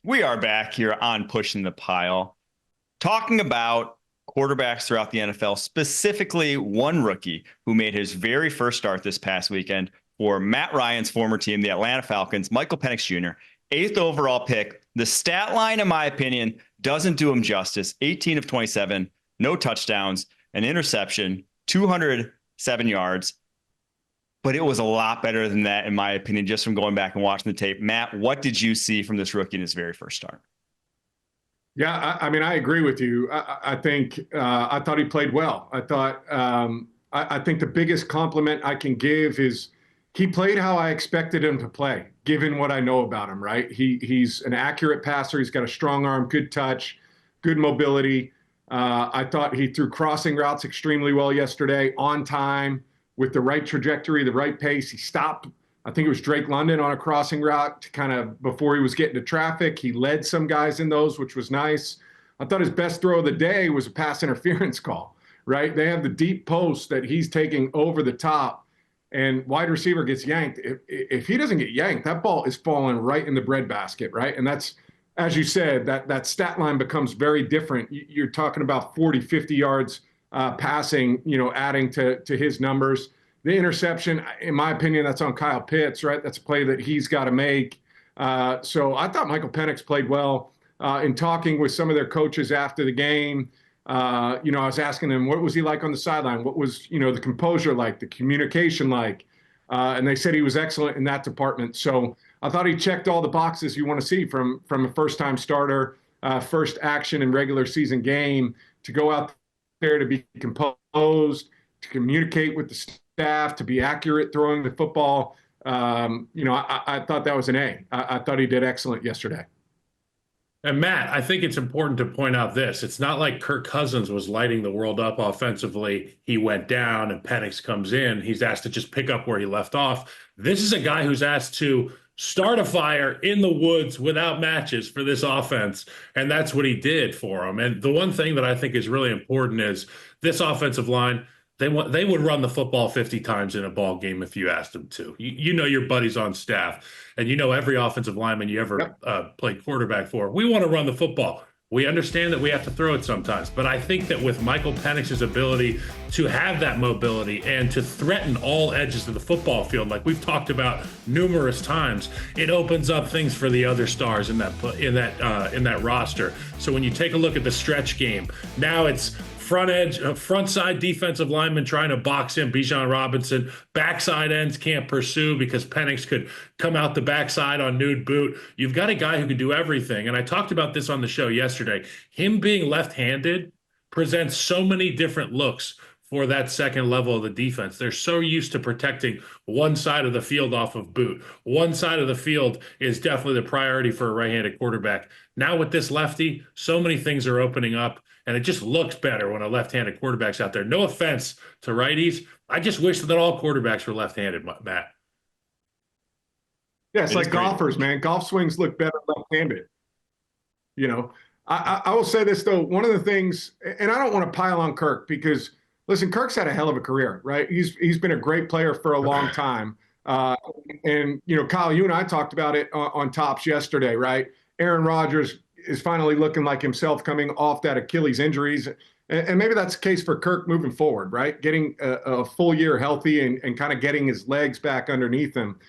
We are back here on Pushing the Pile, talking about quarterbacks throughout the NFL, specifically one rookie who made his very first start this past weekend for Matt Ryan's former team, the Atlanta Falcons, Michael Penix Jr., eighth overall pick. The stat line, in my opinion, doesn't do him justice. 18 of 27, no touchdowns, an interception, 207 yards. But it was a lot better than that, in my opinion, just from going back and watching the tape. Matt, what did you see from this rookie in his very first start? Yeah, I mean, I agree with you. I think I thought he played well. I think the biggest compliment I can give is he played how I expected him to play, given what I know about him. Right? He's an accurate passer. He's got a strong arm, good touch, good mobility. I thought he threw crossing routes extremely well yesterday, on time, with the right trajectory, the right pace. He stopped, I think it was Drake London on a crossing route to kind of before he was getting to traffic. He led some guys in those, which was nice. I thought his best throw of the day was a pass interference call, right? They have the deep post that he's taking over the top, and wide receiver gets yanked. If he doesn't get yanked, that ball is falling right in the breadbasket, right? And that's, as you said, that stat line becomes very different. You're talking about 40, 50 yards passing, adding to his numbers. The interception, in my opinion, that's on Kyle Pitts, right? That's a play that he's got to make. So I thought Michael Penix played well. In talking with some of their coaches after the game, I was asking them, what was he like on the sideline? What was, the composure like, the communication like? And they said he was excellent in that department. So I thought he checked all the boxes you want to see from a first-time starter, first action in regular season game, to go out there to be composed, to communicate with the staff, to be accurate throwing the football. I thought that was an A. I thought he did excellent yesterday. And Matt, I think it's important to point out this. It's not like Kirk Cousins was lighting the world up offensively. He went down and Penix comes in. He's asked to just pick up where he left off. This is a guy who's asked to start a fire in the woods without matches for this offense. And that's what he did for him. And the one thing that I think is really important is this offensive line. They would run the football 50 times in a ball game if you asked them to. You know your buddies on staff, and you know every offensive lineman you ever played quarterback for. We want to run the football. We understand that we have to throw it sometimes, but I think that with Michael Penix's ability to have that mobility and to threaten all edges of the football field, like we've talked about numerous times, it opens up things for the other stars in that roster. So when you take a look at the stretch game, now it's front side defensive lineman trying to box in Bijan Robinson. Backside ends can't pursue because Penix could come out the backside on nude boot. You've got a guy who can do everything. And I talked about this on the show yesterday. Him being left-handed presents so many different looks for that second level of the defense. They're so used to protecting one side of the field off of boot. One side of the field is definitely the priority for a right-handed quarterback. Now with this lefty, so many things are opening up, and it just looks better when a left-handed quarterback's out there. No offense to righties. I just wish that all quarterbacks were left-handed, Matt. Yeah, it's like golfers, man. Golf swings look better left-handed. I will say this, though. One of the things, and I don't want to pile on Kirk because, listen, Kirk's had a hell of a career, right? He's been a great player for a long time. And, Kyle, you and I talked about it on Tops yesterday, right? Aaron Rodgers is finally looking like himself coming off that Achilles injuries. And maybe that's the case for Kirk moving forward, right? Getting a full year healthy and kind of getting his legs back underneath him.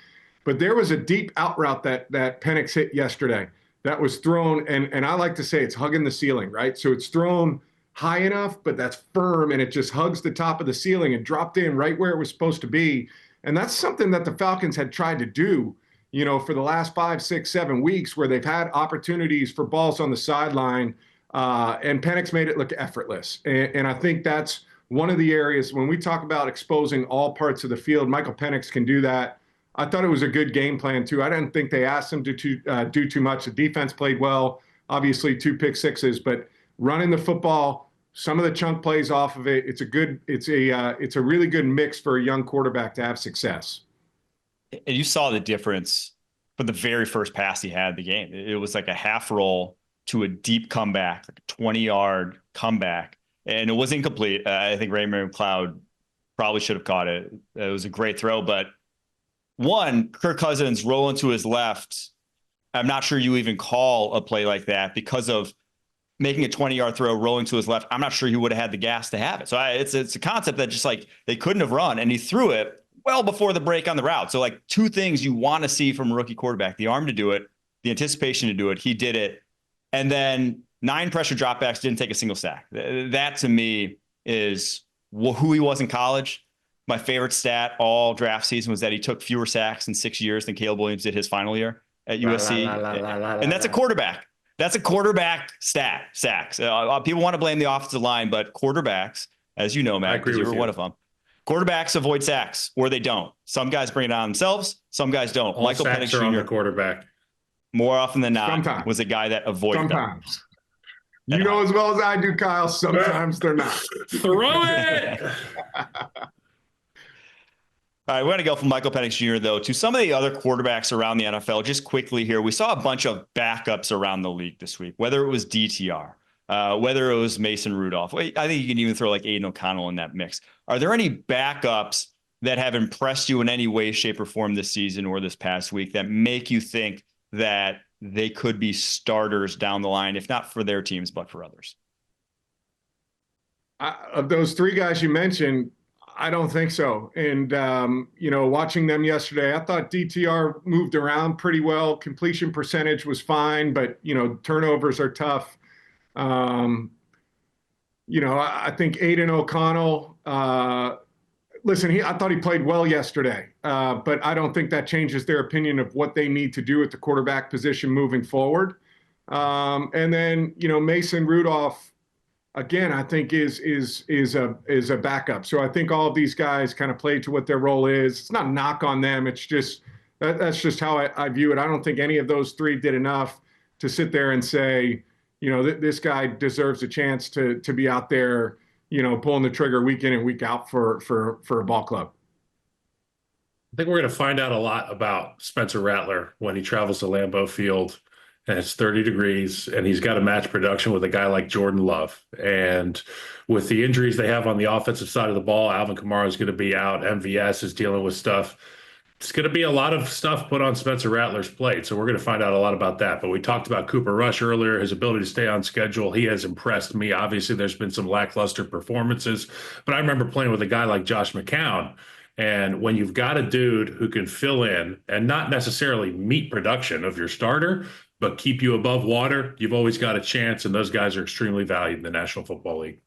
But there was a deep out route that Penix hit yesterday that was thrown, and I like to say it's hugging the ceiling, right? So it's thrown high enough, but that's firm, and it just hugs the top of the ceiling and dropped in right where it was supposed to be. And that's something that the Falcons had tried to do, for the last 5, 6, 7 weeks, where they've had opportunities for balls on the sideline, and Penix made it look effortless. And I think that's one of the areas when we talk about exposing all parts of the field, Michael Penix can do that. I thought it was a good game plan, too. I didn't think they asked him to do too much. The defense played well, obviously 2 pick sixes, but running the football, some of the chunk plays off of it, it's a really good mix for a young quarterback to have success. And you saw the difference for the very first pass he had in the game. It was like a half roll to a deep comeback, like a 20-yard comeback, and it was incomplete. I think Raymond McLeod probably should have caught it. It was a great throw, but one, Kirk Cousins rolling to his left I'm not sure you even call a play like that because of making a 20-yard throw, rolling to his left. I'm not sure he would have had the gas to have it. So it's a concept that just like they couldn't have run, and he threw it well before the break on the route. So like two things you want to see from a rookie quarterback: the arm to do it, the anticipation to do it. He did it. And then 9 pressure dropbacks, didn't take a single sack. That to me is who he was in college. My favorite stat all draft season was that he took fewer sacks in 6 years than Caleb Williams did his final year at USC. And that's a quarterback. That's a quarterback stat, sacks. People want to blame the offensive line, but quarterbacks, as you know, Matt, because you were one of them, quarterbacks avoid sacks or they don't. Some guys bring it on themselves. Some guys don't. All Michael Penix Jr. on the quarterback. More often than not, was a guy that avoided them. You know as well as I do, Kyle, sometimes they're not. Throw it! All right, we're going to go from Michael Penix Jr., though, to some of the other quarterbacks around the NFL. Just quickly here, we saw a bunch of backups around the league this week, whether it was DTR, whether it was Mason Rudolph. I think you can even throw like Aiden O'Connell in that mix. Are there any backups that have impressed you in any way, shape, or form this season or this past week that make you think that they could be starters down the line, if not for their teams, but for others? Of those 3 guys you mentioned, I don't think so. And, watching them yesterday, I thought DTR moved around pretty well. Completion percentage was fine, but, turnovers are tough. I think Aiden O'Connell, I thought he played well yesterday, but I don't think that changes their opinion of what they need to do at the quarterback position moving forward. And then, Mason Rudolph, again, I think is a backup. So I think all of these guys kind of play to what their role is. It's not a knock on them. It's just that's just how I view it. I don't think any of those 3 did enough to sit there and say, this guy deserves a chance to be out there, pulling the trigger week in and week out for a ball club. I think we're going to find out a lot about Spencer Rattler when he travels to Lambeau Field and it's 30 degrees and he's got to match production with a guy like Jordan Love. And with the injuries they have on the offensive side of the ball, Alvin Kamara is going to be out. MVS is dealing with stuff. It's going to be a lot of stuff put on Spencer Rattler's plate. So we're going to find out a lot about that. But we talked about Cooper Rush earlier, his ability to stay on schedule. He has impressed me. Obviously, there's been some lackluster performances. But I remember playing with a guy like Josh McCown. And when you've got a dude who can fill in and not necessarily meet production of your starter, but keep you above water, you've always got a chance. And those guys are extremely valued in the National Football League.